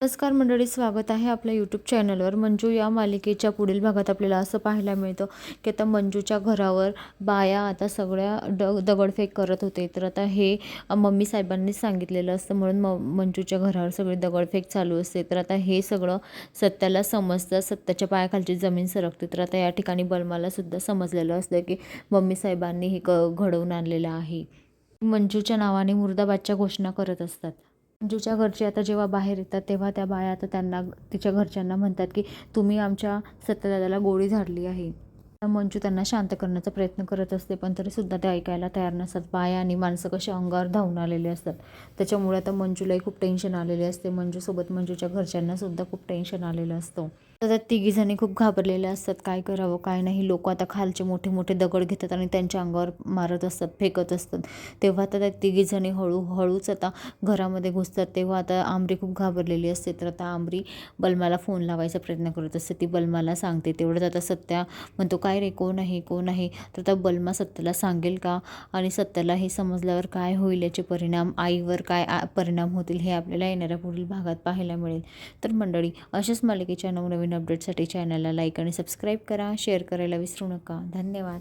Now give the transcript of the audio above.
नमस्कार मंडळी, स्वागत आहे आपल्या यूट्यूब चॅनलवर. मंजू या मालिकेच्या पुढील भागात आपल्याला असं पाहायला मिळतं की आता मंजूच्या घरावर बाया आता सगळ्या दगडफेक करत होते. तर आता हे मम्मी साहेबांनीच सांगितलेलं असतं, म्हणून मंजूच्या घरावर सगळी दगडफेक चालू असते. तर आता हे सगळं सत्याला समजतं, सत्याच्या पायाखालची जमीन सरकते. तर आता या ठिकाणी बलमाला सुद्धा समजलेलं असतं की मम्मी साहेबांनी हे घडवून आणलेलं आहे. मंजूच्या नावाने मुर्दाबादच्या घोषणा करत असतात. मंजूच्या घरचे आता जेव्हा बाहेर येतात तेव्हा त्या बाया आता त्यांना, तिच्या घरच्यांना म्हणतात की तुम्ही आमच्या सत्यदादाला गोळी झाडली आहे. मंजू त्यांना शांत करण्याचा प्रयत्न करत असते, पण तरीसुद्धा ते ऐकायला तयार नसतात. बाया आणि माणसं कशी अंगावर धावून आलेले असतात. त्याच्यामुळे आता मंजूलाही खूप टेन्शन आलेले असते. मंजूसोबत मंजूच्या घरच्यांना सुद्धा खूप टेन्शन आलेलं असतं. तर त्या तिघीजणी खूप घाबरलेल्या असतात. काय करावं काय नाही. लोक आता खालचे मोठे मोठे दगड घेतात आणि त्यांच्या अंगावर मारत असतात, फेकत असतात. तेव्हा आता त्या तिघीजणी हळूच आता घरामध्ये घुसतात. तेव्हा आता आमरी खूप घाबरलेली असते. तर आता आमरी बलमाला फोन लावायचा प्रयत्न करत असते. ती बलमाला सांगते. तेवढंच आता सत्या म्हणतो, काय रे, कोण आहे कोण आहे. तर आता बलमा सत्याला सांगेल का, आणि सत्याला हे समजल्यावर काय होईल, याचे परिणाम आईवर काय परिणाम होतील हे आपल्याला येणाऱ्या पुढील भागात पाहायला मिळेल. तर मंडळी, अशाच मालिकेच्या नवनवीन अपडेटसाठी चॅनलला लाईक आणि सबस्क्राईब करा, शेअर करायला विसरू नका. धन्यवाद.